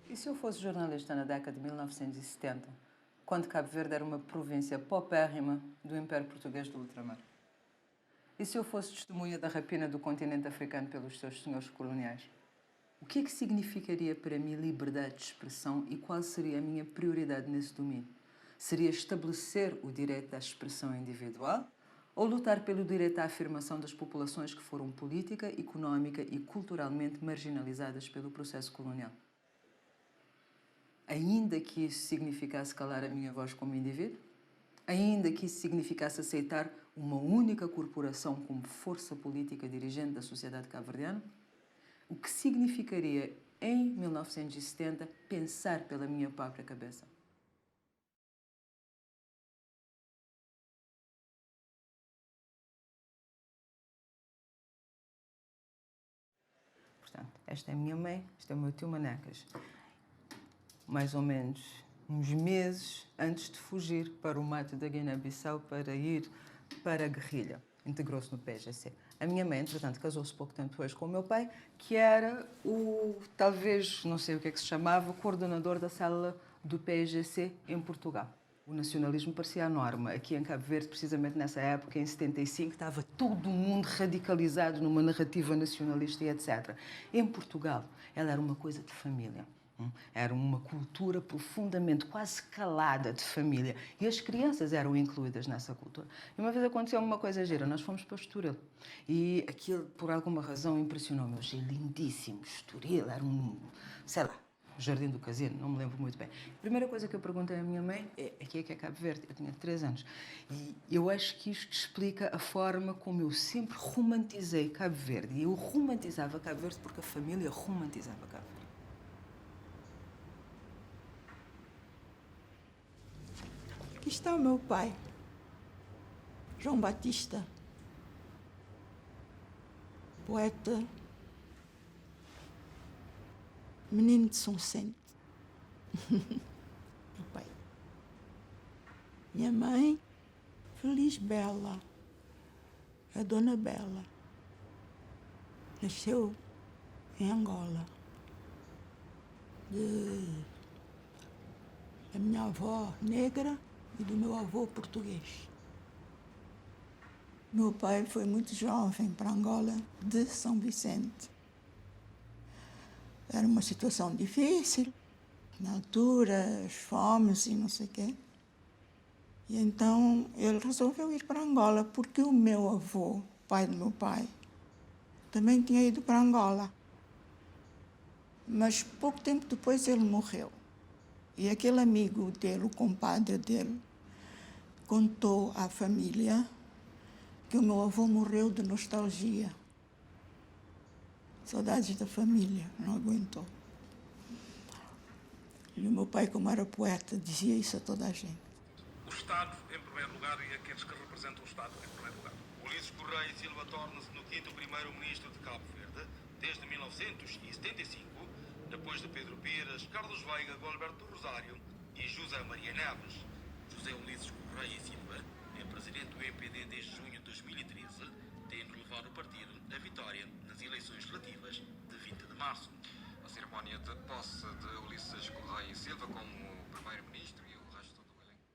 E se eu fosse jornalista na década de 1970, quando Cabo Verde era uma província paupérrima do Império Português do Ultramar? E se eu fosse testemunha da rapina do continente africano pelos seus senhores coloniais? O que é que significaria para mim liberdade de expressão e qual seria a minha prioridade nesse domínio? Seria estabelecer o direito à expressão individual ou lutar pelo direito à afirmação das populações que foram política, económica e culturalmente marginalizadas pelo processo colonial? Ainda que isso significasse calar a minha voz como indivíduo, ainda que isso significasse aceitar uma única corporação como força política dirigente da sociedade cabo-verdiana, o que significaria, em 1970, pensar pela minha própria cabeça? Portanto, esta é a minha mãe, este é o meu tio Manecas. Mais ou menos uns meses antes de fugir para o mato da Guiné-Bissau para ir para a guerrilha. Integrou-se no PGC. A minha mãe, entretanto, casou-se pouco tempo depois com o meu pai, que era talvez, não sei o que é que se chamava, coordenador da célula do PGC em Portugal. O nacionalismo parecia a norma. Aqui em Cabo Verde, precisamente nessa época, em 75, estava todo mundo radicalizado numa narrativa nacionalista e etc. Em Portugal, ela era uma coisa de família. Era uma cultura profundamente, quase calada de família. E as crianças eram incluídas nessa cultura. E uma vez aconteceu uma coisa gira. Nós fomos para Estoril. E aquilo, por alguma razão, impressionou-me. Eu achei lindíssimo. Estoril era sei lá, Jardim do Casino, não me lembro muito bem. A primeira coisa que eu perguntei à minha mãe aqui é que é Cabo Verde. Eu tinha 3 anos. E eu acho que isto explica a forma como eu sempre romantizei Cabo Verde. E eu romantizava Cabo Verde porque a família romantizava Cabo Verde. Aqui está o meu pai, João Batista, poeta, menino de São Vicente. Meu pai. Minha mãe, Feliz Bela, a Dona Bela, nasceu em Angola. Da minha avó negra e do meu avô português. Meu pai foi muito jovem para Angola, de São Vicente. Era uma situação difícil, na altura, as fomes e não sei o quê. E então ele resolveu ir para Angola, porque o meu avô, pai do meu pai, também tinha ido para Angola. Mas pouco tempo depois ele morreu. E aquele amigo dele, o compadre dele, contou à família que o meu avô morreu de nostalgia. Saudades da família, não aguentou. E o meu pai, como era poeta, dizia isso a toda a gente. O Estado, em primeiro lugar, e aqueles que representam o Estado, em primeiro lugar. Ulisses Correia Silva torna-se no 5º primeiro-ministro de Cabo Verde, desde 1975, depois de Pedro Pires, Carlos Veiga, Gilberto Rosário e José Maria Neves. José Ulisses Correia Silva é presidente do MPD desde junho de 2013, tendo levado o partido à vitória nas eleições legislativas de 20 de março. A cerimónia de posse de Ulisses Correia Silva como primeiro-ministro e o resto do elenco.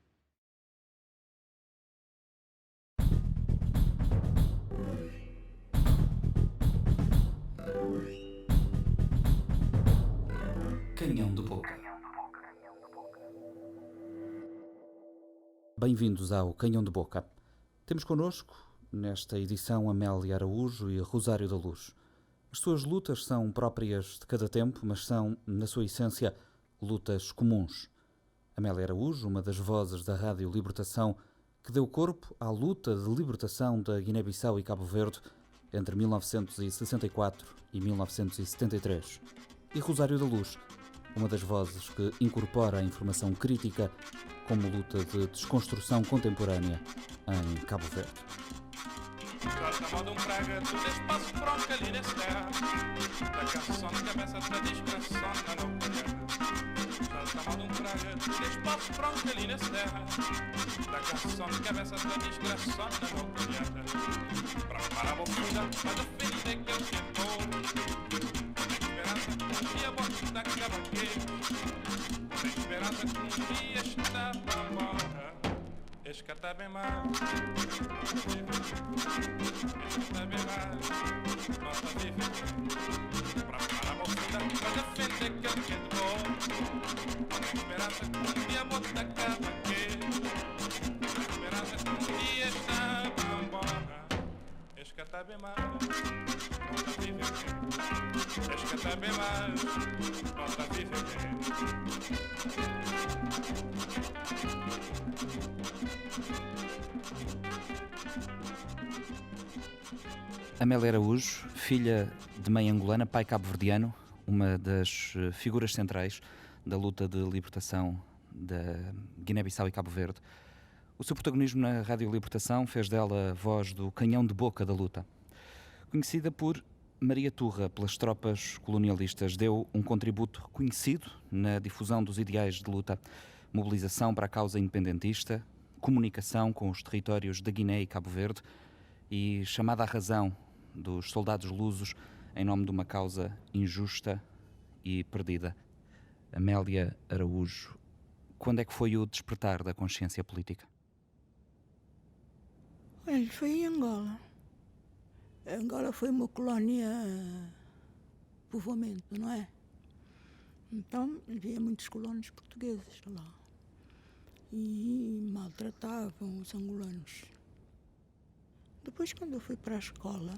Canhão de Boca. Bem-vindos ao Canhão de Boca. Temos connosco, nesta edição, Amélia Araújo e Rosário da Luz. As suas lutas são próprias de cada tempo, mas são, na sua essência, lutas comuns. Amélia Araújo, uma das vozes da Rádio Libertação, que deu corpo à luta de libertação da Guiné-Bissau e Cabo Verde entre 1964 e 1973. E Rosário da Luz, uma das vozes que incorpora a informação crítica como luta de desconstrução contemporânea em Cabo Verde. esperança que um dia está para embora. Escata bem mais, escata bem mais, nossa vive para parar a moçada, para defender que ele quer de bom. Esperança que um dia bota a casa aqui, esperança que um dia está para embora. Escata bem mais, nossa vive escata bem mais, nossa vive. Amélia Araújo, filha de mãe angolana, pai cabo-verdiano, uma das figuras centrais da luta de libertação da Guiné-Bissau e Cabo Verde. O seu protagonismo na Rádio Libertação fez dela a voz do canhão de boca da luta. Conhecida por Maria Turra pelas tropas colonialistas, deu um contributo reconhecido na difusão dos ideais de luta, mobilização para a causa independentista, comunicação com os territórios da Guiné e Cabo Verde e chamada à razão dos soldados lusos em nome de uma causa injusta e perdida. Amélia Araújo, quando é que foi o despertar da consciência política? Olha, foi em Angola. Angola foi uma colónia povoamento, não é? Então havia muitos colonos portugueses lá e maltratavam os angolanos. Depois, quando eu fui para a escola,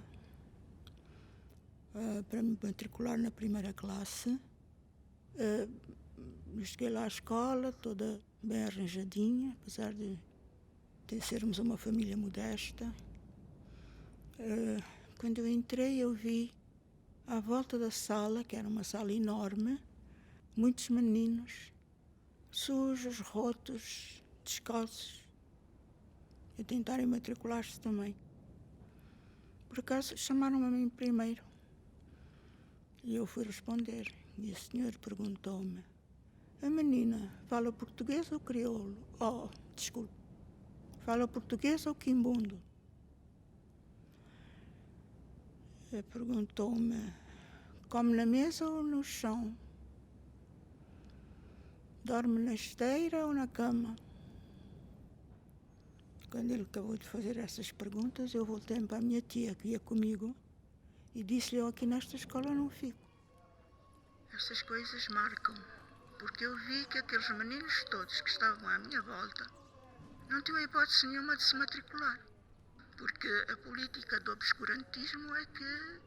para me matricular na primeira classe, cheguei lá à escola toda bem arranjadinha, apesar de sermos uma família modesta. Quando eu entrei, eu vi à volta da sala, que era uma sala enorme, muitos meninos, sujos, rotos, descalços, a tentarem matricular-se também. Por acaso, chamaram-me a mim primeiro. E eu fui responder. E o senhor perguntou-me: a menina fala português ou crioulo? Oh, desculpe. Fala português ou quimbundo? Perguntou-me: come na mesa ou no chão? Dorme na esteira ou na cama? Quando ele acabou de fazer essas perguntas, eu voltei para a minha tia, que ia comigo, e disse-lhe: eu aqui nesta escola não fico. Essas coisas marcam, porque eu vi que aqueles meninos todos que estavam à minha volta não tinham hipótese nenhuma de se matricular, porque a política do obscurantismo é que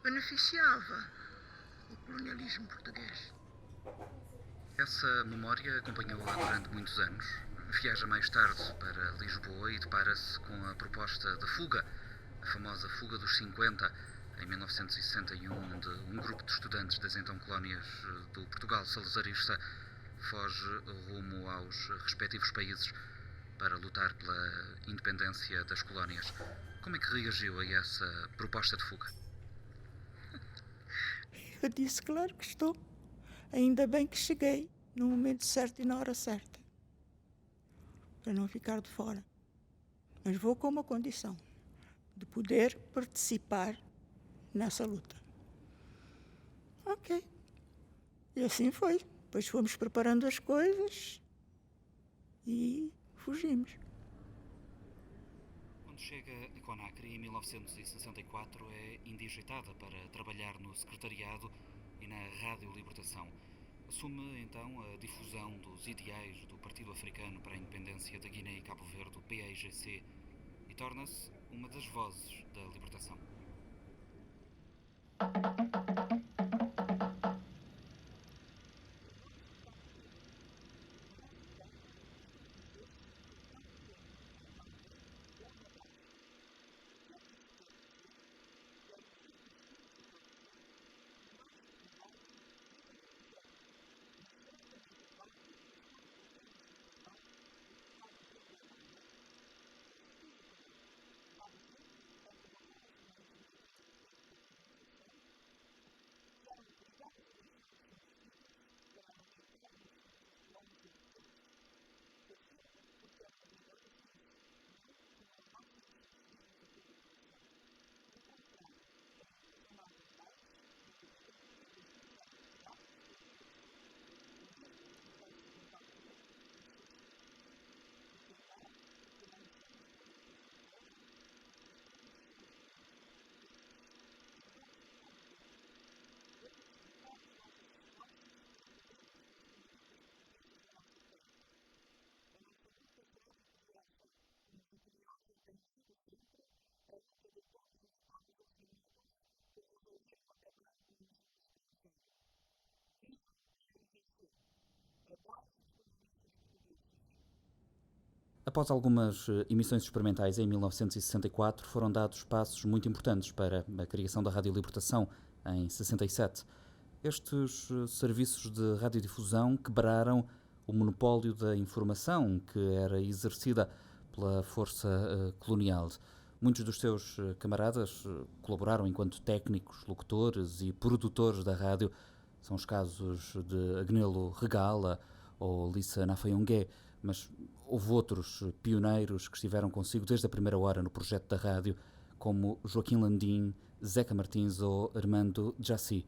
beneficiava o colonialismo português. Essa memória acompanhou-a durante muitos anos. Viaja mais tarde para Lisboa e depara-se com a proposta da fuga, a famosa fuga dos 50, em 1961, onde um grupo de estudantes das então colónias do Portugal salazarista foge rumo aos respectivos países para lutar pela independência das colónias. Como é que reagiu a essa proposta de fuga? Eu disse: claro que estou. Ainda bem que cheguei no momento certo e na hora certa, para não ficar de fora. Mas vou com uma condição: de poder participar nessa luta. Ok. E assim foi. Depois fomos preparando as coisas e fugimos. Quando chega a Conakry, em 1964, é indigitada para trabalhar no secretariado e na Rádio Libertação. Assume, então, a difusão dos ideais do Partido Africano para a Independência da Guiné e Cabo Verde, o PAIGC, e torna-se uma das vozes da libertação. Após algumas emissões experimentais em 1964, foram dados passos muito importantes para a criação da Rádio Libertação em 67. Estes serviços de radiodifusão quebraram o monopólio da informação que era exercida pela força colonial. Muitos dos seus camaradas colaboraram enquanto técnicos, locutores e produtores da rádio. São os casos de Agnelo Regala ou Lissa Nafayongué, mas houve outros pioneiros que estiveram consigo desde a primeira hora no projeto da rádio, como Joaquim Landim, Zeca Martins ou Armando Jassy.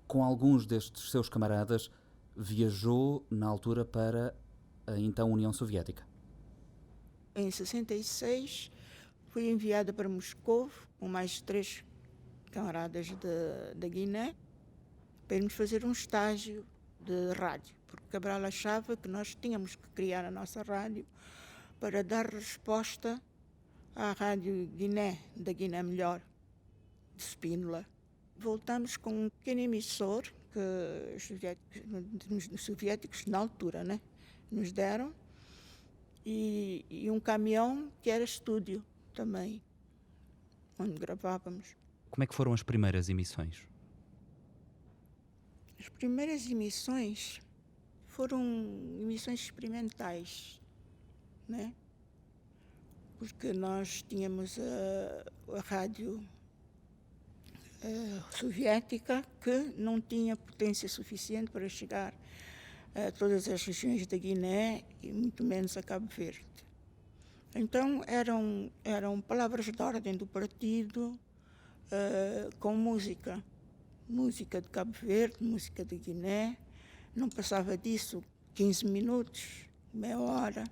Com alguns destes seus camaradas, viajou na altura para a então União Soviética. Em 66, fui enviada para Moscou com mais 3 camaradas da Guiné para irmos fazer um estágio de rádio, porque Cabral achava que nós tínhamos que criar a nossa rádio para dar resposta à Rádio Guiné, da Guiné Melhor, de Spínola. Voltamos com um pequeno emissor que os soviéticos na altura, né, nos deram, e um caminhão que era estúdio também, onde gravávamos. Como é que foram as primeiras emissões? As primeiras emissões foram emissões experimentais, né? Porque nós tínhamos a rádio soviética que não tinha potência suficiente para chegar a todas as regiões da Guiné e muito menos a Cabo Verde. Então eram palavras de ordem do partido com música de Cabo Verde, música de Guiné, não passava disso 15 minutos, meia hora.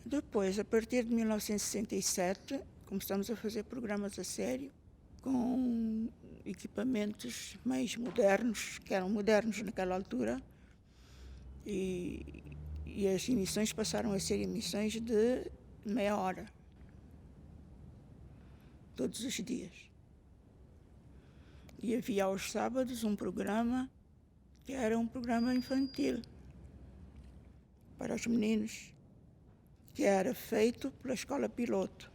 Depois, a partir de 1967, começamos a fazer programas a sério, com equipamentos mais modernos, que eram modernos naquela altura, e as emissões passaram a ser emissões de meia hora, todos os dias. E havia aos sábados um programa que era um programa infantil para os meninos, que era feito pela Escola Piloto.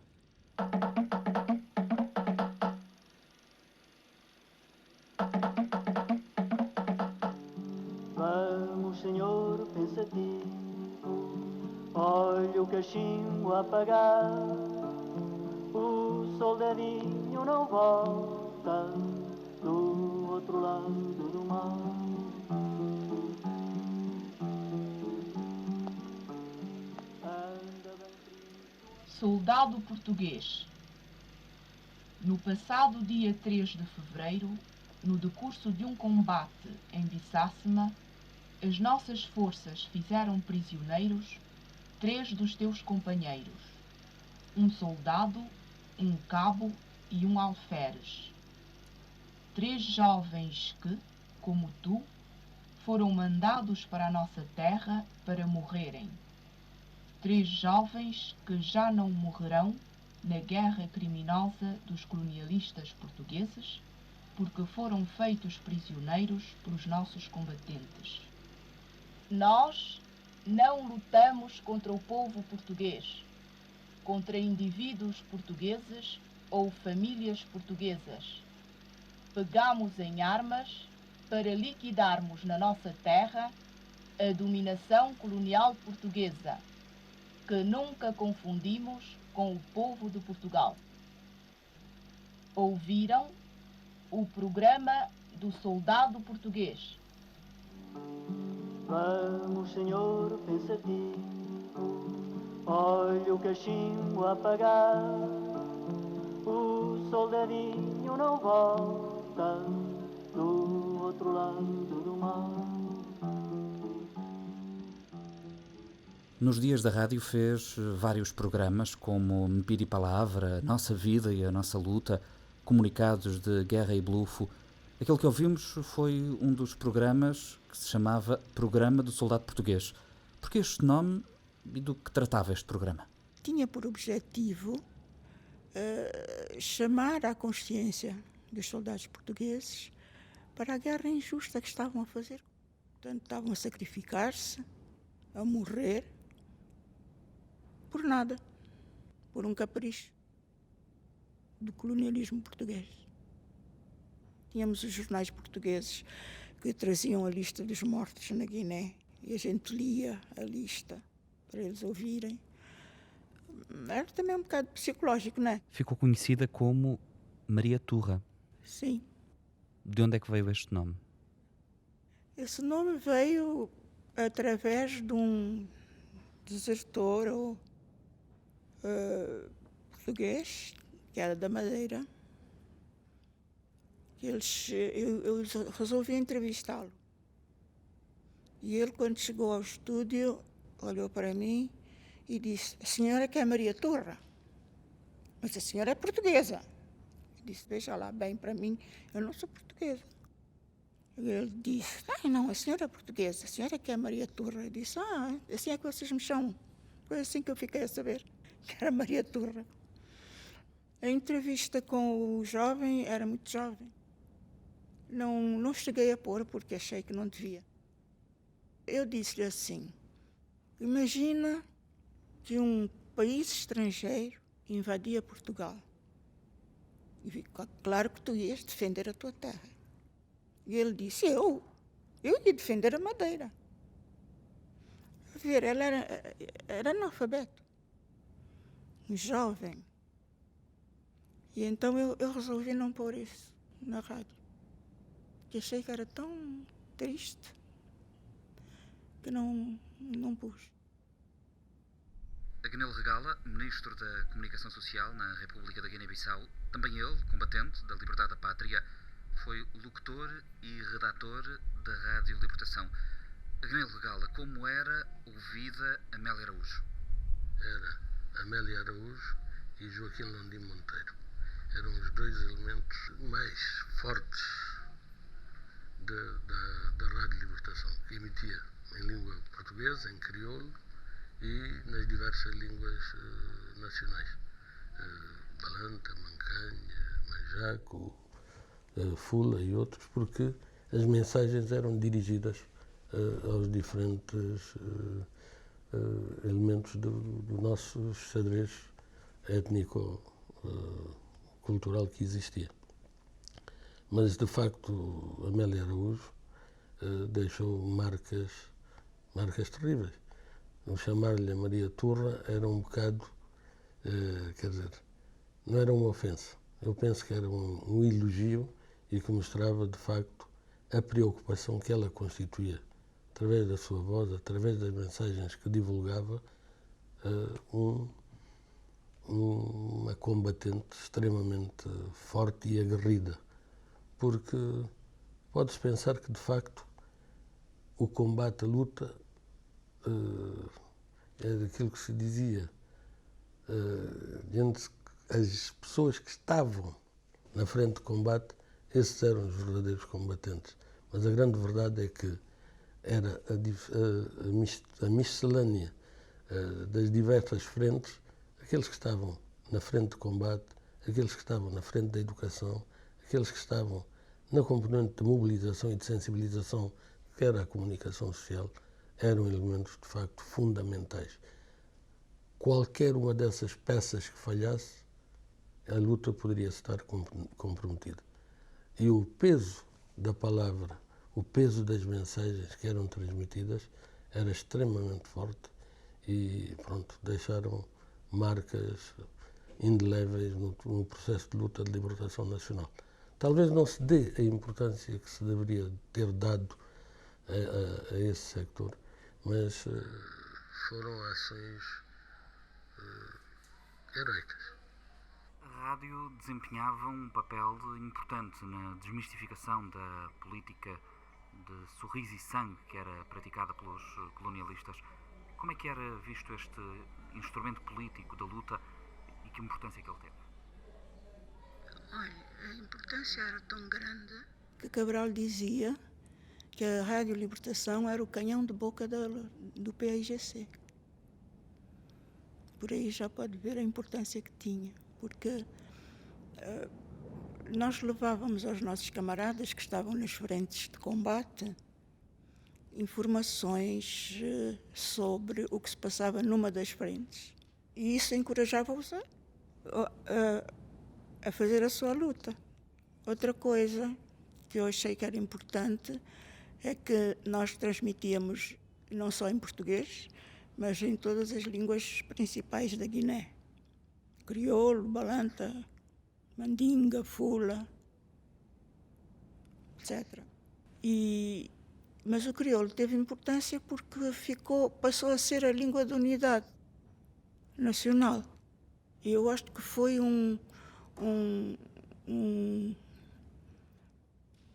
Vamos, senhor pensativo, olha o cachimbo a apagar, o soldadinho não volta do outro lado do mar. Soldado português. No passado dia 3 de fevereiro, no decurso de um combate em Bissássima, as nossas forças fizeram prisioneiros 3 dos teus companheiros, um soldado, um cabo e um alferes. 3 jovens que, como tu, foram mandados para a nossa terra para morrerem. 3 jovens que já não morrerão na guerra criminosa dos colonialistas portugueses, porque foram feitos prisioneiros pelos nossos combatentes. Nós não lutamos contra o povo português, contra indivíduos portugueses ou famílias portuguesas. Pegamos em armas para liquidarmos na nossa terra a dominação colonial portuguesa, que nunca confundimos com o povo de Portugal. Ouviram o programa do soldado português. Vamos, senhor pensativo, olha o cachimbo a apagar, o soldadinho não volta do outro lado do mar. Nos dias da rádio fez vários programas como Mpiri Palavra, Nossa Vida e a Nossa Luta, comunicados de guerra e blufo. Aquele que ouvimos foi um dos programas que se chamava Programa do Soldado Português. Por que este nome e do que tratava este programa? Tinha por objetivo chamar à consciência dos soldados portugueses para a guerra injusta que estavam a fazer Portanto, estavam a sacrificar-se, a morrer, por nada, por um capricho do colonialismo português. Tínhamos os jornais portugueses que traziam a lista dos mortos na Guiné e a gente lia a lista para eles ouvirem. Era também um bocado psicológico, não é? Ficou conhecida como Maria Turra. Sim. De onde é que veio este nome? Esse nome veio através de um desertor português, que era da Madeira. Eu resolvi entrevistá-lo. E ele, quando chegou ao estúdio, olhou para mim e disse: a senhora que é Maria Turra, mas a senhora é portuguesa. Eu disse: veja lá bem para mim, eu não sou portuguesa. Ele disse: não, a senhora é portuguesa, a senhora que é Maria Turra. Eu disse: assim é que vocês me chamam. Foi assim que eu fiquei a saber que era Maria Turra. A entrevista com o jovem era muito jovem. Não cheguei a pôr porque achei que não devia. Eu disse-lhe assim: imagina que um país estrangeiro invadia Portugal. E claro que tu ias defender a tua terra. E ele disse: eu ia defender a Madeira. A ver, ela era analfabeto, um jovem. E então eu resolvi não pôr isso na rádio. Que achei que era tão triste que não pus. Agnel Regala, Ministro da Comunicação Social na República da Guiné-Bissau, também ele, combatente da liberdade da pátria, foi locutor e redator da Rádio Libertação. Agnel Regala, como era ouvida Amélia Araújo? Era Amélia Araújo e Joaquim Landim Monteiro. Eram os dois elementos mais fortes da Rádio Libertação, que emitia em língua portuguesa, em crioulo e nas diversas línguas nacionais. Balanta, Mancanha, Manjaco, Fula e outros, porque as mensagens eram dirigidas aos diferentes elementos do nosso xadrez étnico-cultural que existia. Mas, de facto, Amélia Araújo deixou marcas terríveis. O chamar-lhe a Maria Turra era um bocado, quer dizer, não era uma ofensa. Eu penso que era um elogio e que mostrava, de facto, a preocupação que ela constituía, através da sua voz, através das mensagens que divulgava, uma combatente extremamente forte e aguerrida. Porque pode-se pensar que, de facto, o combate, a luta, é daquilo que se dizia. As pessoas que estavam na frente de combate, esses eram os verdadeiros combatentes. Mas a grande verdade é que era a miscelânea das diversas frentes, aqueles que estavam na frente de combate, aqueles que estavam na frente da educação, aqueles que estavam na componente de mobilização e de sensibilização, que era a comunicação social, eram elementos, de facto, fundamentais. Qualquer uma dessas peças que falhasse, a luta poderia estar comprometida. E o peso da palavra, o peso das mensagens que eram transmitidas, era extremamente forte e, pronto, deixaram marcas indeléveis no processo de luta de libertação nacional. Talvez não se dê a importância que se deveria ter dado a esse sector, mas foram ações heroicas. A rádio desempenhava um papel importante na desmistificação da política de sorriso e sangue que era praticada pelos colonialistas. Como é que era visto este instrumento político da luta e que importância que ele teve? Olha, a importância era tão grande que Cabral dizia que a Rádio Libertação era o canhão de boca do PAIGC. Por aí já pode ver a importância que tinha, porque nós levávamos aos nossos camaradas que estavam nas frentes de combate informações sobre o que se passava numa das frentes. E isso encorajava-os a fazer a sua luta. Outra coisa que eu achei que era importante é que nós transmitíamos não só em português, mas em todas as línguas principais da Guiné. Crioulo, balanta, mandinga, fula, etc. Mas o crioulo teve importância porque passou a ser a língua de unidade nacional. E eu acho que foi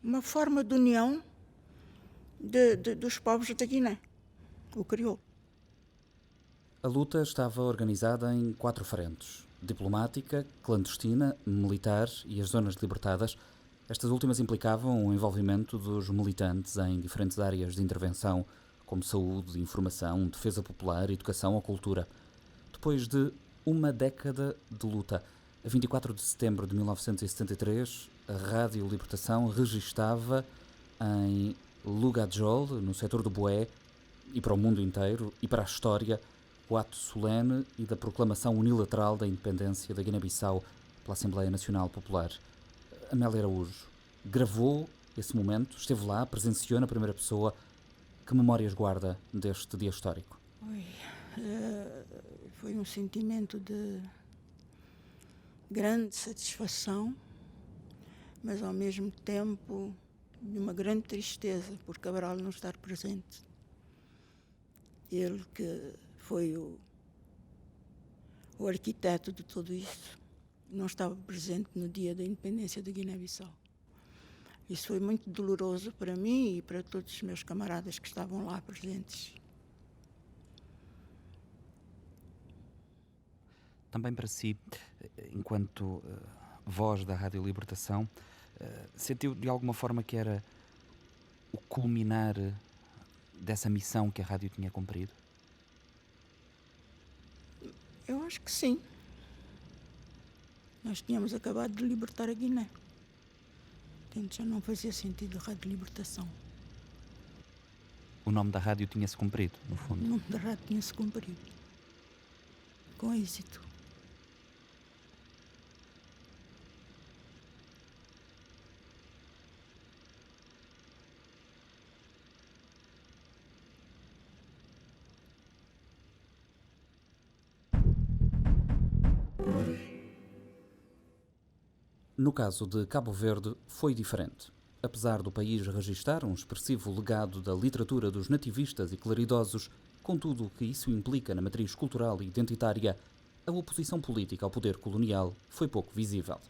uma forma de união dos povos da Guiné, o crioulo. A luta estava organizada em 4 frentes: diplomática, clandestina, militar e as zonas libertadas. Estas últimas implicavam o envolvimento dos militantes em diferentes áreas de intervenção, como saúde, informação, defesa popular, educação ou cultura. Depois de uma década de luta, a 24 de setembro de 1973, a Rádio Libertação registava em Lugajol, no setor do Boé, e para o mundo inteiro, e para a história, o ato solene e da proclamação unilateral da independência da Guiné-Bissau pela Assembleia Nacional Popular. Amélia Araújo gravou esse momento, esteve lá, presenciou na primeira pessoa. Que memórias guarda deste dia histórico? Foi um sentimento de grande satisfação, mas ao mesmo tempo de uma grande tristeza por Cabral não estar presente. Ele que foi o arquiteto de tudo isso, não estava presente no dia da independência da Guiné-Bissau. Isso foi muito doloroso para mim e para todos os meus camaradas que estavam lá presentes. Também para si, enquanto voz da Rádio Libertação, sentiu de alguma forma que era o culminar dessa missão que a rádio tinha cumprido? Eu acho que sim. Nós tínhamos acabado de libertar a Guiné. Portanto, já não fazia sentido a Rádio Libertação. O nome da rádio tinha-se cumprido, no fundo? O nome da rádio tinha-se cumprido. Com êxito. No caso de Cabo Verde, foi diferente. Apesar do país registrar um expressivo legado da literatura dos nativistas e claridosos, com tudo o que isso implica na matriz cultural e identitária, a oposição política ao poder colonial foi pouco visível.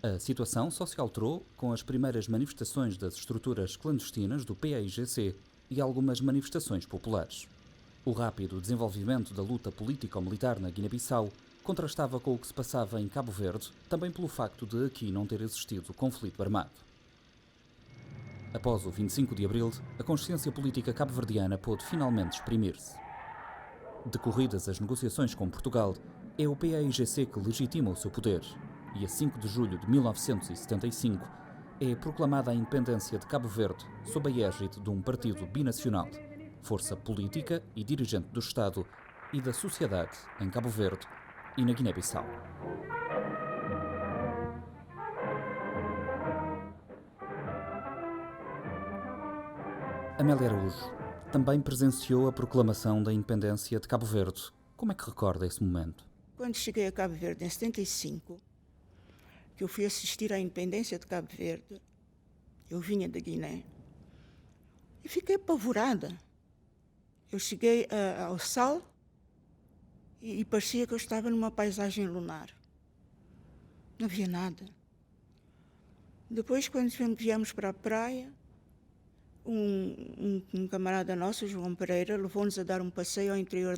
A situação só se alterou com as primeiras manifestações das estruturas clandestinas do PAIGC e algumas manifestações populares. O rápido desenvolvimento da luta político-militar na Guiné-Bissau contrastava com o que se passava em Cabo Verde, também pelo facto de aqui não ter existido conflito armado. Após o 25 de abril, a consciência política cabo-verdiana pôde finalmente exprimir-se. Decorridas as negociações com Portugal, é o PAIGC que legitima o seu poder, e a 5 de julho de 1975 é proclamada a independência de Cabo Verde sob a égide de um partido binacional, força política e dirigente do Estado e da sociedade em Cabo Verde e na Guiné-Bissau. Amélia Araújo também presenciou a proclamação da independência de Cabo Verde. Como é que recorda esse momento? Quando cheguei a Cabo Verde, em 75, que eu fui assistir à independência de Cabo Verde, eu vinha da Guiné, e fiquei apavorada. Eu cheguei ao Sal e parecia que eu estava numa paisagem lunar. Não havia nada. Depois, quando viemos para a praia, um camarada nosso, João Pereira, levou-nos a dar um passeio ao interior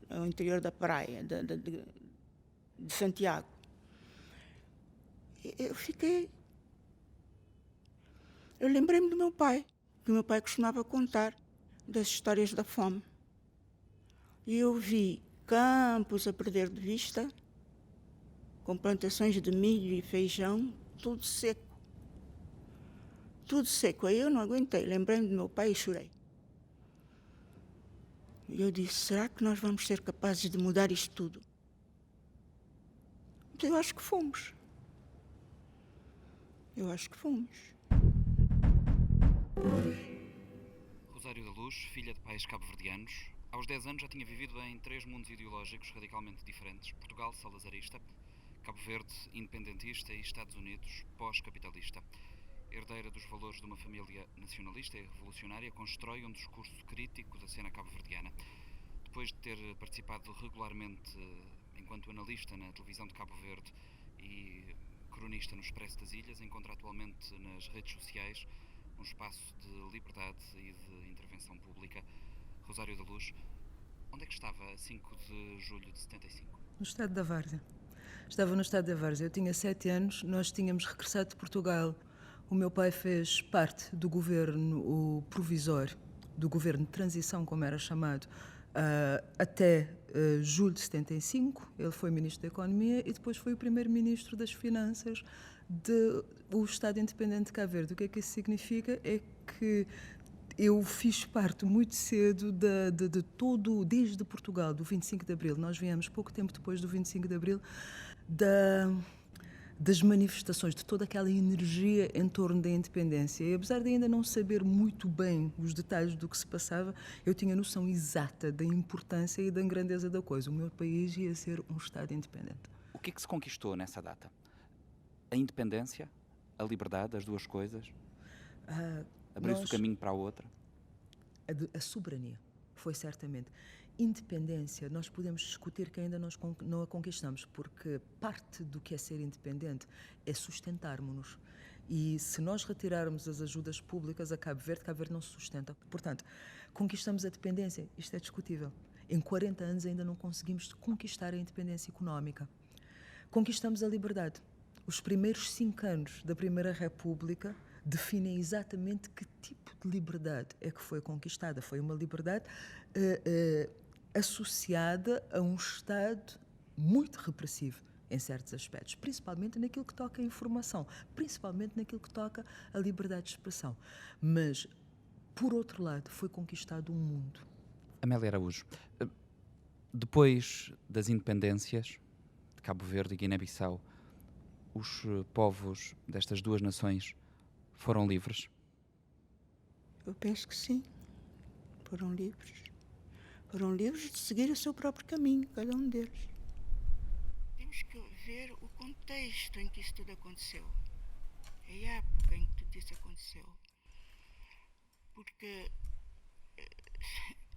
ao interior da praia, de Santiago. Eu lembrei-me do meu pai, que o meu pai costumava contar das histórias da fome. E eu vi campos a perder de vista, com plantações de milho e feijão, tudo seco. tudo seco. Aí eu não aguentei, lembrei-me do meu pai e chorei. E eu disse, será que nós vamos ser capazes de mudar isto tudo? Eu acho que fomos. Eu acho que fomos. Rosário da Luz, filha de pais cabo-verdianos, aos 10 anos já tinha vivido em 3 mundos ideológicos radicalmente diferentes: Portugal salazarista, Cabo Verde independentista e Estados Unidos pós-capitalista. Herdeira dos valores de uma família nacionalista e revolucionária, constrói um discurso crítico da cena cabo-verdiana. Depois de ter participado regularmente enquanto analista na televisão de Cabo Verde e cronista no Expresso das Ilhas, encontra atualmente nas redes sociais um espaço de liberdade e de intervenção pública. Rosário da Luz, onde é que estava a 5 de julho de 75? No estado da Várzea. Estava no estado da Várzea. Eu tinha 7 anos, nós tínhamos regressado de Portugal. O meu pai fez parte do governo provisório, do governo de transição, como era chamado, até julho de 75. Ele foi ministro da Economia e depois foi o primeiro-ministro das Finanças do Estado Independente de Cabo Verde. O que é que isso significa? É que eu fiz parte muito cedo de todo, desde Portugal, do 25 de Abril. Nós viemos pouco tempo depois do 25 de Abril, das manifestações, de toda aquela energia em torno da independência. E apesar de ainda não saber muito bem os detalhes do que se passava, eu tinha noção exata da importância e da grandeza da coisa. O meu país ia ser um Estado independente. O que é que se conquistou nessa data? A independência, a liberdade, as duas coisas? Abriu-se o caminho para a outra? A soberania, foi certamente. Independência, nós podemos discutir que ainda não a conquistamos, porque parte do que é ser independente é sustentarmos-nos. E se nós retirarmos as ajudas públicas a Cabo Verde não se sustenta. Portanto, conquistamos a dependência, isto é discutível. Em 40 anos ainda não conseguimos conquistar a independência económica. Conquistamos a liberdade. Os primeiros 5 anos da Primeira República definem exatamente que tipo de liberdade é que foi conquistada. Foi uma liberdade associada a um Estado muito repressivo em certos aspectos, principalmente naquilo que toca a informação, principalmente naquilo que toca a liberdade de expressão. Mas, por outro lado, foi conquistado um mundo. Amélia Araújo, depois das independências de Cabo Verde e Guiné-Bissau, os povos destas duas nações foram livres? Eu penso que sim. Foram livres. Foram livres de seguir o seu próprio caminho, cada um deles. Temos que ver o contexto em que isso tudo aconteceu. A época em que tudo isso aconteceu. Porque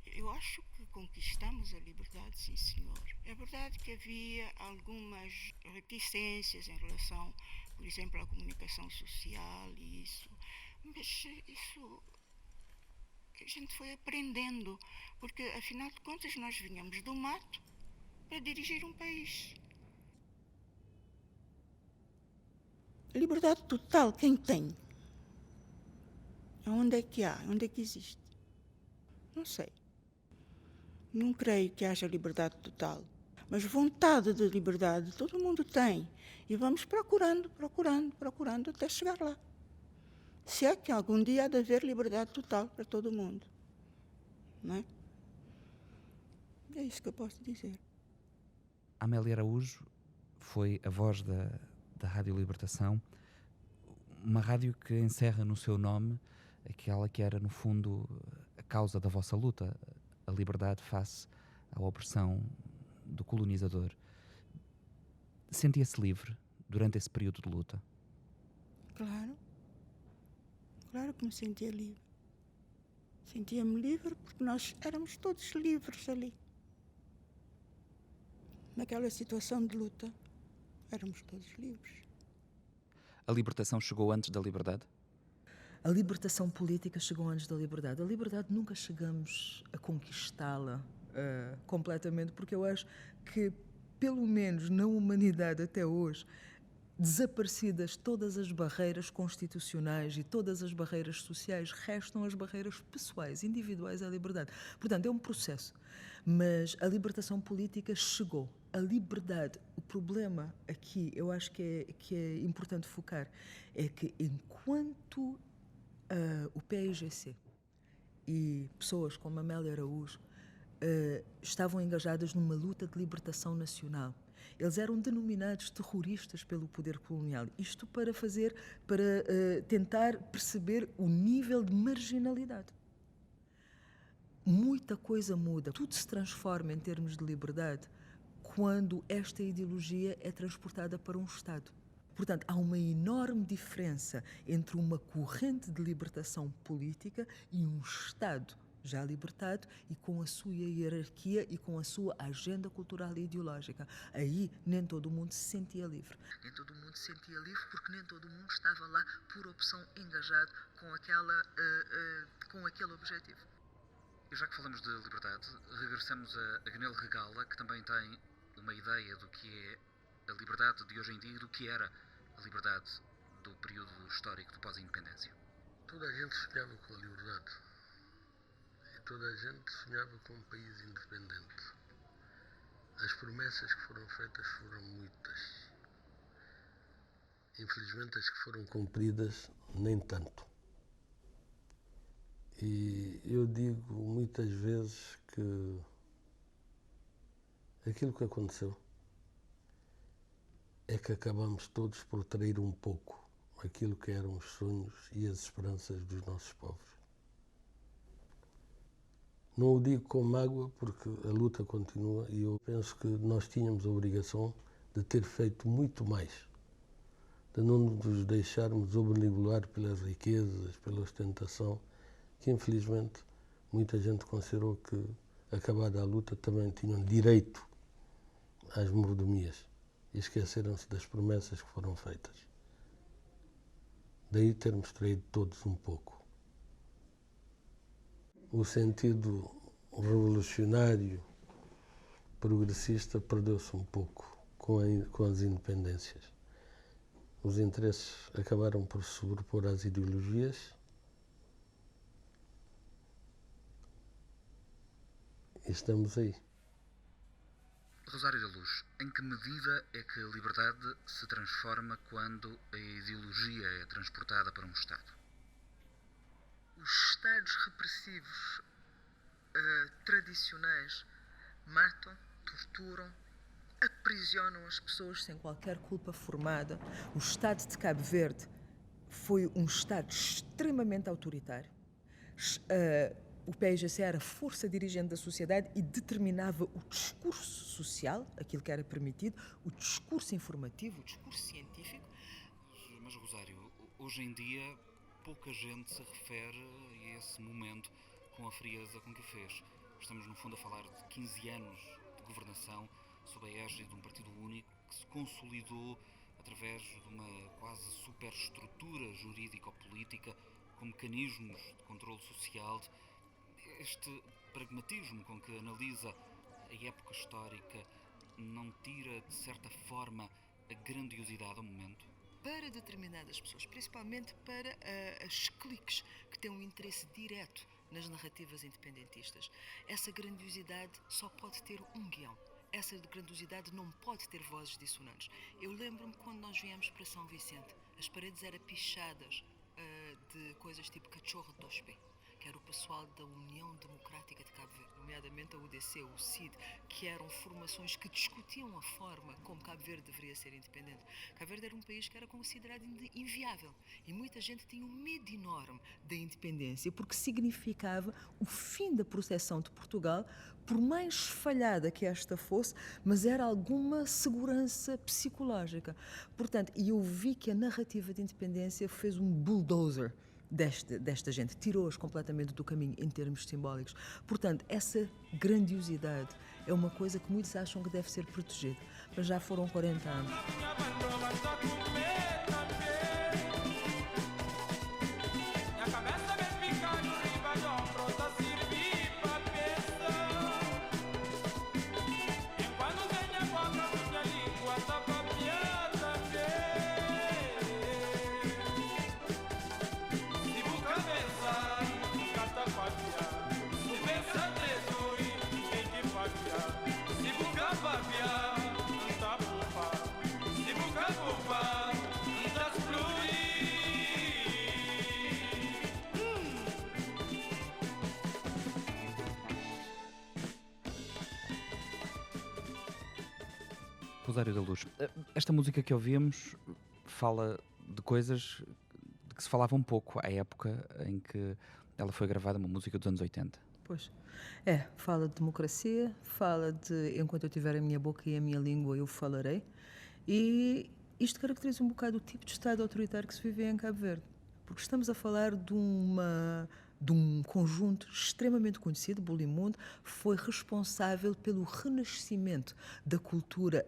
eu acho que conquistamos a liberdade, sim, senhor. É verdade que havia algumas reticências em relação, por exemplo, à comunicação social e isso. Mas isso a gente foi aprendendo, porque afinal de contas nós vinhamos do mato para dirigir um país. Liberdade total, quem tem? Onde é que há? Onde é que existe? Não sei. Não creio que haja liberdade total. Mas vontade de liberdade todo mundo tem. E vamos procurando até chegar lá. Se é que algum dia há de haver liberdade total para todo mundo. Não é? É isso que eu posso dizer. Amélia Araújo foi a voz da Rádio Libertação, uma rádio que encerra no seu nome aquela que era, no fundo, a causa da vossa luta, a liberdade face à opressão do colonizador. Sentia-se livre durante esse período de luta? Claro. Claro que me sentia livre. Sentia-me livre porque nós éramos todos livres ali. Naquela situação de luta, éramos todos livres. A libertação chegou antes da liberdade? A libertação política chegou antes da liberdade. A liberdade nunca chegamos a conquistá-la completamente, porque eu acho que, pelo menos na humanidade até hoje, desaparecidas todas as barreiras constitucionais e todas as barreiras sociais, restam as barreiras pessoais, individuais à liberdade. Portanto, é um processo. Mas a libertação política chegou. A liberdade, o problema aqui, eu acho que é importante focar, é que enquanto o PAIGC e pessoas como Amélia Araújo estavam engajadas numa luta de libertação nacional. Eles eram denominados terroristas pelo poder colonial. Isto para tentar perceber o nível de marginalidade. Muita coisa muda, tudo se transforma em termos de liberdade quando esta ideologia é transportada para um Estado. Portanto, há uma enorme diferença entre uma corrente de libertação política e um Estado já libertado e com a sua hierarquia e com a sua agenda cultural e ideológica. Aí nem todo mundo se sentia livre. Nem todo mundo se sentia livre porque nem todo mundo estava lá por opção engajado com aquele objetivo. E já que falamos de liberdade, regressamos a Gnel Regala, que também tem uma ideia do que é a liberdade de hoje em dia e do que era a liberdade do período histórico de pós-independência. Toda a gente sonhava com a liberdade. E toda a gente sonhava com um país independente. As promessas que foram feitas foram muitas. Infelizmente, as que foram cumpridas, nem tanto. E eu digo muitas vezes que aquilo que aconteceu é que acabamos todos por trair um pouco aquilo que eram os sonhos e as esperanças dos nossos povos. Não o digo com mágoa porque a luta continua e eu penso que nós tínhamos a obrigação de ter feito muito mais, de não nos deixarmos obnubilar pelas riquezas, pela ostentação, que infelizmente muita gente considerou que, acabada a luta, também tinham direito às mordomias e esqueceram-se das promessas que foram feitas. Daí termos traído todos um pouco. O sentido revolucionário, progressista, perdeu-se um pouco com as independências. Os interesses acabaram por se sobrepor às ideologias e estamos aí. Rosário da Luz, em que medida é que a liberdade se transforma quando a ideologia é transportada para um Estado? Os Estados repressivos tradicionais matam, torturam, aprisionam as pessoas sem qualquer culpa formada. O Estado de Cabo Verde foi um Estado extremamente autoritário. O PAIGC era a força dirigente da sociedade e determinava o discurso social, aquilo que era permitido, o discurso informativo, o discurso científico. Mas, Rosário, hoje em dia pouca gente se refere a esse momento com a frieza com que o fez. Estamos, no fundo, a falar de 15 anos de governação sob a égide de um partido único que se consolidou através de uma quase superestrutura jurídico-política com mecanismos de controle social. Este pragmatismo com que analisa a época histórica não tira, de certa forma, a grandiosidade ao momento? Para determinadas pessoas, principalmente para as cliques que têm um interesse direto nas narrativas independentistas, essa grandiosidade só pode ter um guião. Essa grandiosidade não pode ter vozes dissonantes. Eu lembro-me quando nós viemos para São Vicente, as paredes eram pichadas de coisas tipo cachorro tospe, que era o pessoal da União Democrática de Cabo Verde, nomeadamente a UDC, o CID, que eram formações que discutiam a forma como Cabo Verde deveria ser independente. Cabo Verde era um país que era considerado inviável e muita gente tinha um medo enorme da independência, porque significava o fim da processão de Portugal, por mais falhada que esta fosse, mas era alguma segurança psicológica. Portanto, e eu vi que a narrativa de independência fez um bulldozer desta gente, tirou-os completamente do caminho em termos simbólicos. Portanto, essa grandiosidade é uma coisa que muitos acham que deve ser protegida, mas já foram 40 anos. Se bugar, Rosário da Luz, esta música que ouvimos fala de coisas de que se falava um pouco à época em que ela foi gravada, uma música dos anos 80. Pois. Fala de democracia, fala de enquanto eu tiver a minha boca e a minha língua eu falarei. E isto caracteriza um bocado o tipo de Estado autoritário que se vive em Cabo Verde. Porque estamos a falar de um conjunto extremamente conhecido, Bulimundo, foi responsável pelo renascimento da cultura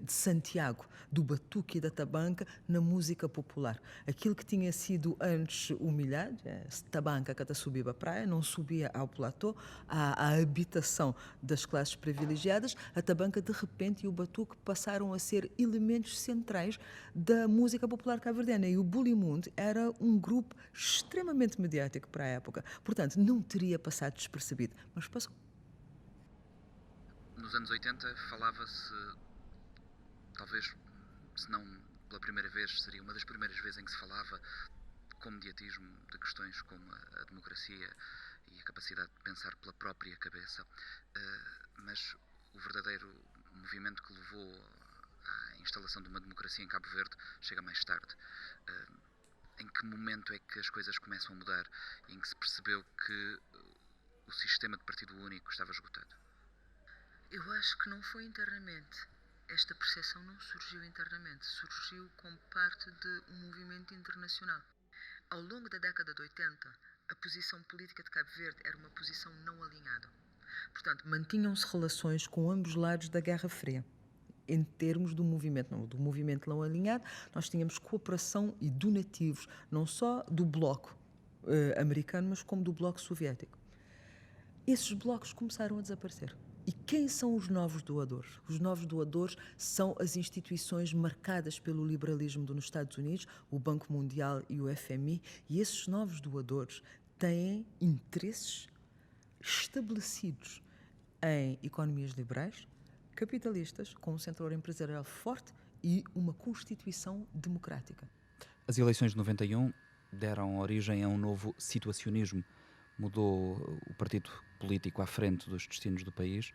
de Santiago, do batuque e da tabanca na música popular. Aquilo que tinha sido antes humilhado, tabanca que até subia à praia, não subia ao platô, à habitação das classes privilegiadas, a tabanca de repente e o batuque passaram a ser elementos centrais da música popular cabo-verdiana. E o Bulimundo era um grupo extremamente mediático para a época. Portanto, não teria passado despercebido, mas passou. Nos anos 80 falava-se, talvez, se não pela primeira vez, seria uma das primeiras vezes em que se falava com mediatismo de questões como a democracia e a capacidade de pensar pela própria cabeça, mas o verdadeiro movimento que levou à instalação de uma democracia em Cabo Verde chega mais tarde. Em que momento é que as coisas começam a mudar e em que se percebeu que o sistema de partido único estava esgotado? Eu acho que não foi internamente. Esta percepção não surgiu internamente, surgiu como parte de um movimento internacional. Ao longo da década de 80, a posição política de Cabo Verde era uma posição não alinhada. Portanto, mantinham-se relações com ambos lados da Guerra Fria. Em termos do movimento não alinhado, nós tínhamos cooperação e donativos, não só do bloco americano, mas como do bloco soviético. Esses blocos começaram a desaparecer. E quem são os novos doadores? Os novos doadores são as instituições marcadas pelo liberalismo nos Estados Unidos, o Banco Mundial e o FMI, e esses novos doadores têm interesses estabelecidos em economias liberais, capitalistas, com um setor empresarial forte e uma constituição democrática. As eleições de 91 deram origem a um novo situacionismo. Mudou o partido político à frente dos destinos do país.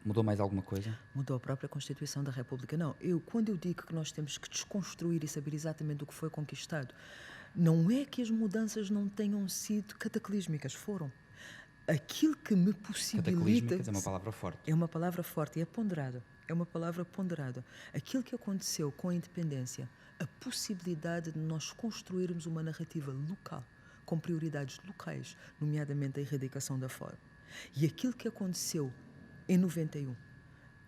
Mudou mais alguma coisa? Mudou a própria Constituição da República. Não, quando eu digo que nós temos que desconstruir e saber exatamente o que foi conquistado, não é que as mudanças não tenham sido cataclísmicas, foram. Aquilo que me possibilita... Cataclísmicas é uma palavra forte. É uma palavra forte e é ponderada. É uma palavra ponderada. Aquilo que aconteceu com a independência, a possibilidade de nós construirmos uma narrativa local, com prioridades locais, nomeadamente a erradicação da fome. E aquilo que aconteceu em 91,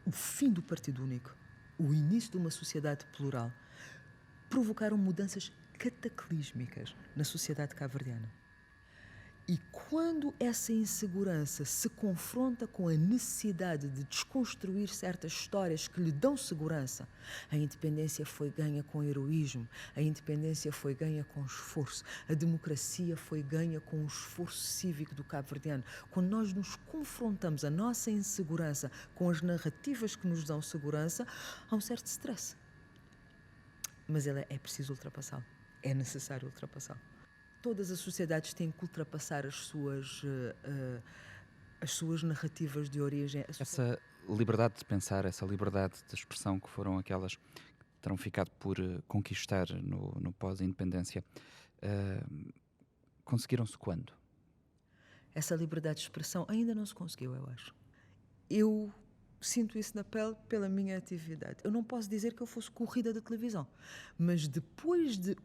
o fim do Partido Único, o início de uma sociedade plural, provocaram mudanças cataclísmicas na sociedade cabo-verdiana. E quando essa insegurança se confronta com a necessidade de desconstruir certas histórias que lhe dão segurança, a independência foi ganha com heroísmo, a independência foi ganha com esforço, a democracia foi ganha com o esforço cívico do cabo-verdiano. Quando nós nos confrontamos a nossa insegurança com as narrativas que nos dão segurança, há um certo stress. Mas é preciso ultrapassá-lo, é necessário ultrapassá-lo. Todas as sociedades têm que ultrapassar as suas narrativas de origem. Essa liberdade de pensar, essa liberdade de expressão que foram aquelas que terão ficado por conquistar no pós-independência, conseguiram-se quando? Essa liberdade de expressão ainda não se conseguiu, eu acho. Eu sinto isso na pele pela minha atividade. Eu não posso dizer que eu fosse corrida de televisão, mas depois de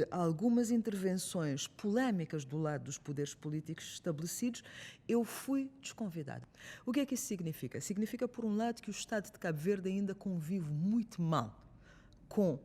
algumas intervenções polémicas do lado dos poderes políticos estabelecidos, eu fui desconvidada. O que é que isso significa? Significa, por um lado, que o Estado de Cabo Verde ainda convive muito mal com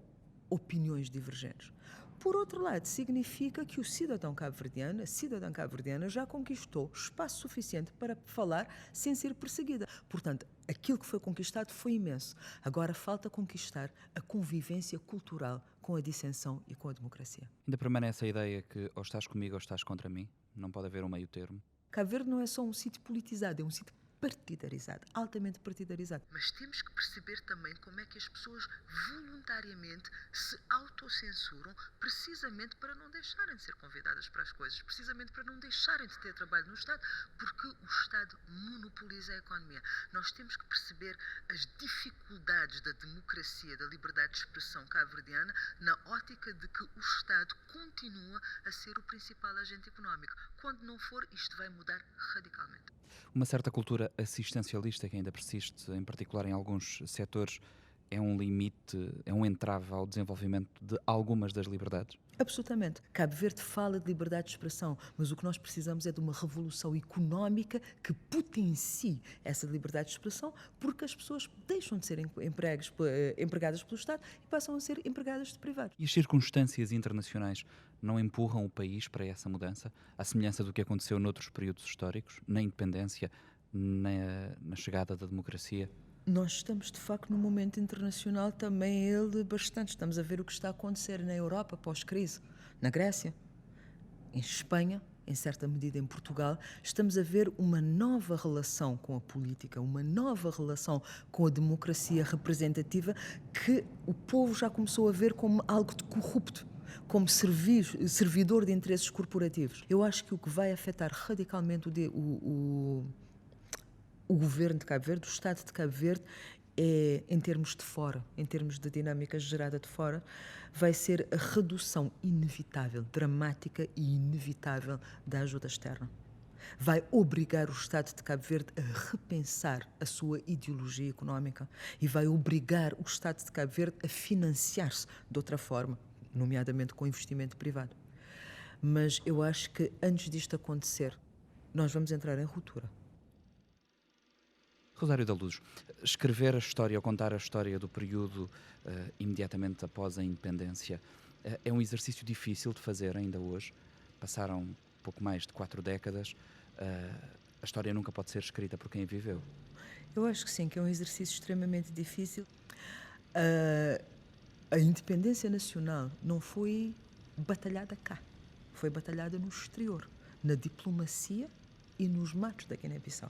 opiniões divergentes. Por outro lado, significa que o cidadão cabo-verdiano, a cidadã cabo-verdiana, já conquistou espaço suficiente para falar sem ser perseguida. Portanto, aquilo que foi conquistado foi imenso. Agora falta conquistar a convivência cultural com a dissensão e com a democracia. Ainda permanece a ideia que ou estás comigo ou estás contra mim? Não pode haver um meio termo? Cabo Verde não é só um sítio politizado, é um sítio partidarizado, altamente partidarizado. Mas temos que perceber também como é que as pessoas voluntariamente se autocensuram, precisamente para não deixarem de ser convidadas para as coisas, precisamente para não deixarem de ter trabalho no Estado, porque o Estado monopoliza a economia. Nós temos que perceber as dificuldades da democracia, da liberdade de expressão cabo-verdiana, na ótica de que o Estado continua a ser o principal agente económico. Quando não for, isto vai mudar radicalmente. Uma certa cultura assistencialista que ainda persiste, em particular em alguns setores, é um limite, é um entrave ao desenvolvimento de algumas das liberdades? Absolutamente. Cabo Verde fala de liberdade de expressão, mas o que nós precisamos é de uma revolução económica que potencie essa liberdade de expressão, porque as pessoas deixam de ser empregadas pelo Estado e passam a ser empregadas de privados. E as circunstâncias internacionais não empurram o país para essa mudança, à semelhança do que aconteceu noutros períodos históricos, na independência, na chegada da democracia? Nós estamos, de facto, num momento internacional também bastante. Estamos a ver o que está a acontecer na Europa pós-crise, na Grécia, em Espanha, em certa medida em Portugal. Estamos a ver uma nova relação com a política, uma nova relação com a democracia representativa que o povo já começou a ver como algo de corrupto, como servidor de interesses corporativos. Eu acho que o que vai afetar radicalmente o governo de Cabo Verde, o Estado de Cabo Verde, em termos de fora, em termos de dinâmica gerada de fora, vai ser a redução inevitável, dramática e inevitável da ajuda externa. Vai obrigar o Estado de Cabo Verde a repensar a sua ideologia económica e vai obrigar o Estado de Cabo Verde a financiar-se de outra forma, nomeadamente com investimento privado. Mas eu acho que antes disto acontecer, nós vamos entrar em ruptura. Rosário da Luz, escrever a história ou contar a história do período imediatamente após a independência é um exercício difícil de fazer ainda hoje. Passaram pouco mais de 4 décadas. A história nunca pode ser escrita por quem a viveu. Eu acho que sim, que é um exercício extremamente difícil. A independência nacional não foi batalhada cá, foi batalhada no exterior, na diplomacia e nos matos da Guiné-Bissau.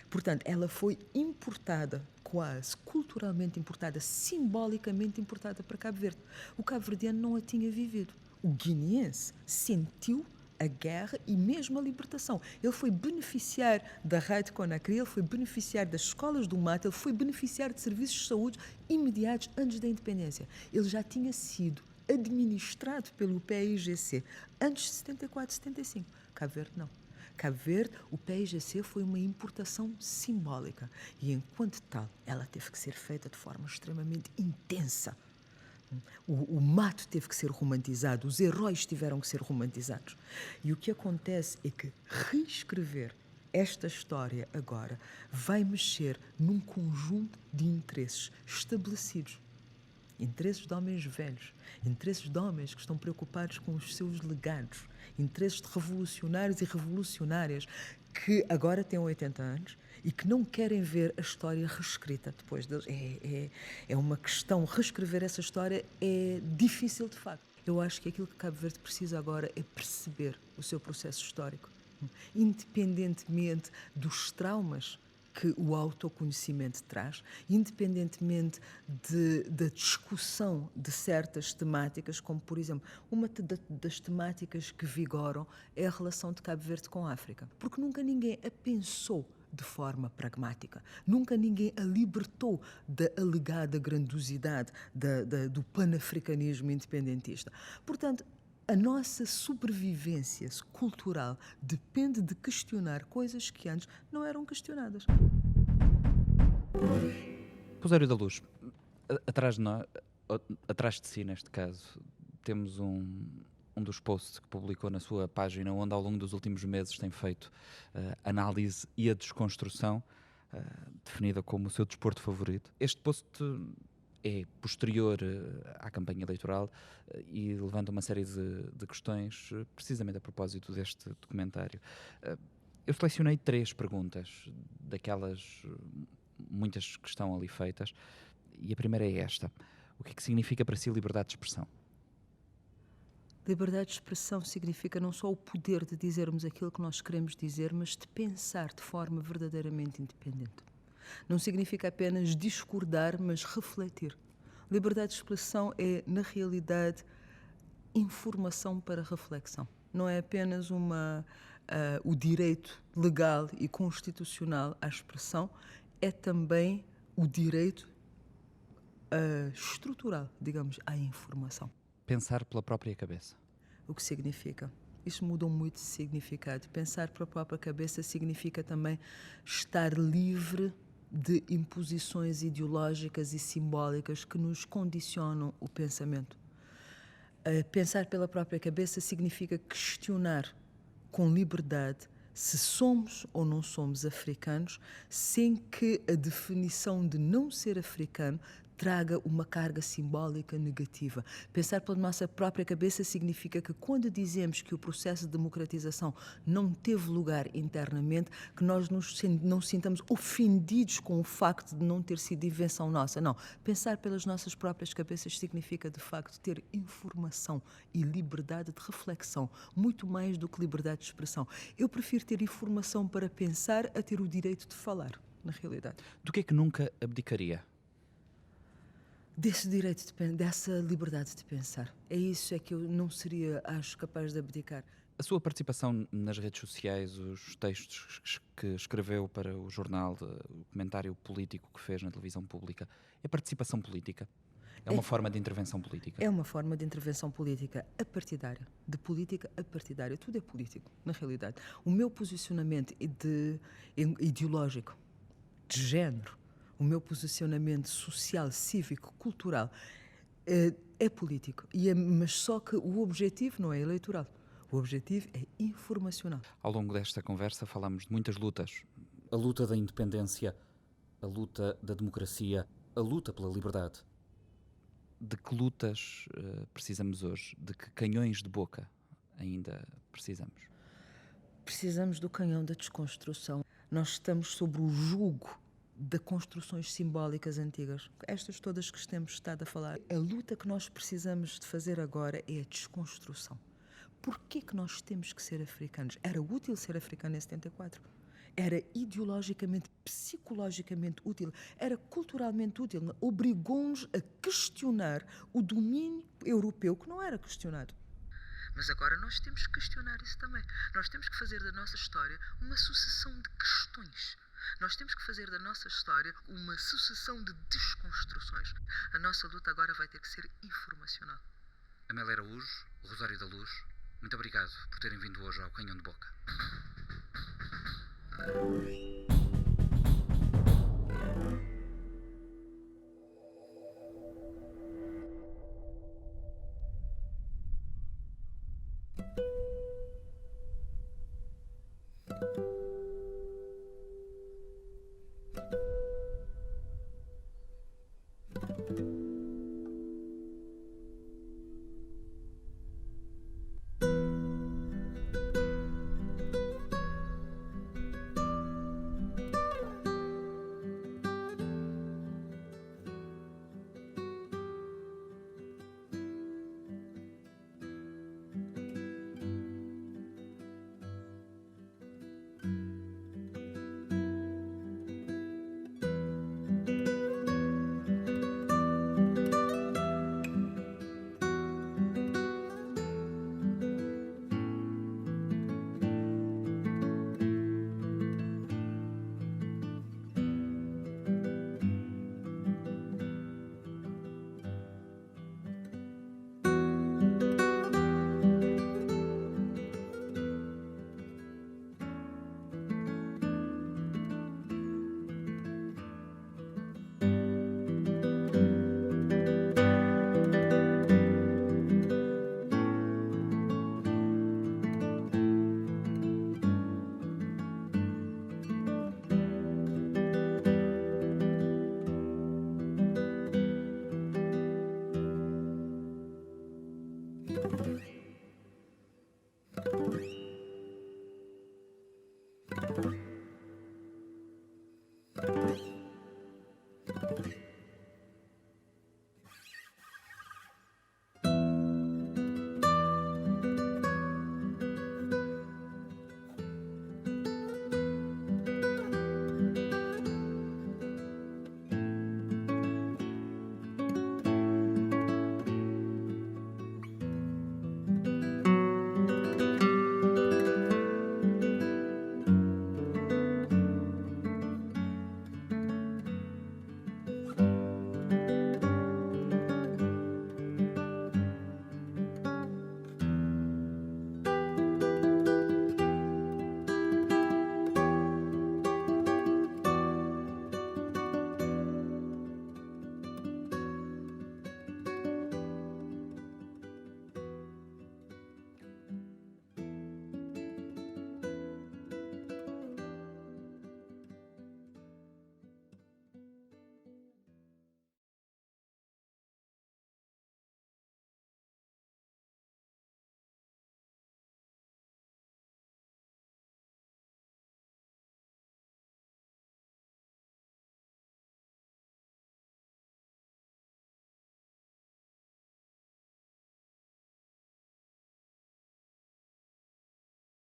Portanto, ela foi importada, quase culturalmente importada, simbolicamente importada para Cabo Verde. O cabo-verdiano não a tinha vivido. O guineense sentiu a guerra e mesmo a libertação. Ele foi beneficiar da Rádio Conakry, ele foi beneficiar das escolas do mato, ele foi beneficiar de serviços de saúde imediatos antes da independência. Ele já tinha sido administrado pelo PAIGC antes de 74, 75. Cabo Verde não. Cabo Verde, o PAIGC foi uma importação simbólica e, enquanto tal, ela teve que ser feita de forma extremamente intensa. O mato teve que ser romantizado, os heróis tiveram que ser romantizados. E o que acontece é que reescrever esta história agora vai mexer num conjunto de interesses estabelecidos. Interesses de homens velhos, interesses de homens que estão preocupados com os seus legados, interesses de revolucionários e revolucionárias que agora têm 80 anos e que não querem ver a história reescrita depois deles. É uma questão, reescrever essa história é difícil de facto. Eu acho que aquilo que Cabo Verde precisa agora é perceber o seu processo histórico, independentemente dos traumas que o autoconhecimento traz, independentemente da discussão de certas temáticas, como, por exemplo, uma das temáticas que vigoram é a relação de Cabo Verde com a África. Porque nunca ninguém a pensou de forma pragmática. Nunca ninguém a libertou da alegada grandiosidade do panafricanismo independentista. Portanto, a nossa sobrevivência cultural depende de questionar coisas que antes não eram questionadas. Rosário da Luz, atrás de si, neste caso, temos um dos posts que publicou na sua página, onde ao longo dos últimos meses tem feito análise e a desconstrução, definida como o seu desporto favorito. Este post é posterior à campanha eleitoral e levanta uma série de questões precisamente a propósito deste documentário. Eu selecionei 3 perguntas, daquelas muitas que estão ali feitas, e a primeira é esta: o que é que significa para si liberdade de expressão? Liberdade de expressão significa não só o poder de dizermos aquilo que nós queremos dizer, mas de pensar de forma verdadeiramente independente. Não significa apenas discordar, mas refletir. Liberdade de expressão é, na realidade, informação para reflexão. Não é apenas o direito legal e constitucional à expressão, é também o direito estrutural, digamos, à informação. Pensar pela própria cabeça. O que significa? Isto muda muito de significado. Pensar pela própria cabeça significa também estar livre de imposições ideológicas e simbólicas que nos condicionam o pensamento. Pensar pela própria cabeça significa questionar com liberdade se somos ou não somos africanos, sem que a definição de não ser africano traga uma carga simbólica negativa. Pensar pela nossa própria cabeça significa que quando dizemos que o processo de democratização não teve lugar internamente, que nós não sintamos ofendidos com o facto de não ter sido invenção nossa. Não. Pensar pelas nossas próprias cabeças significa, de facto, ter informação e liberdade de reflexão, muito mais do que liberdade de expressão. Eu prefiro ter informação para pensar a ter o direito de falar, na realidade. Do que é que nunca abdicaria? Desse direito, dessa liberdade de pensar. É isso que eu não seria, acho, capaz de abdicar. A sua participação nas redes sociais, os textos que escreveu para o jornal, o comentário político que fez na televisão pública, é participação política? É uma forma de intervenção política? É uma forma de intervenção política apartidária. De política apartidária. Tudo é político, na realidade. O meu posicionamento ideológico, de género, o meu posicionamento social, cívico, cultural é político, mas só que o objetivo não é eleitoral, o objetivo é informacional. Ao longo desta conversa falamos de muitas lutas. A luta da independência, a luta da democracia, a luta pela liberdade. De que lutas precisamos hoje? De que canhões de boca ainda precisamos? Precisamos do canhão da desconstrução. Nós estamos sob o jugo de construções simbólicas antigas, estas todas que temos estado a falar. A luta que nós precisamos de fazer agora é a desconstrução. Porquê que nós temos que ser africanos? Era útil ser africano em 74. Era ideologicamente, psicologicamente útil, era culturalmente útil. Obrigou-nos a questionar o domínio europeu que não era questionado. Mas agora nós temos que questionar isso também. Nós temos que fazer da nossa história uma sucessão de questões. Nós temos que fazer da nossa história uma sucessão de desconstruções. A nossa luta agora vai ter que ser informacional. Amélia Araújo, Rosário da Luz, muito obrigado por terem vindo hoje ao Canhão de Boca.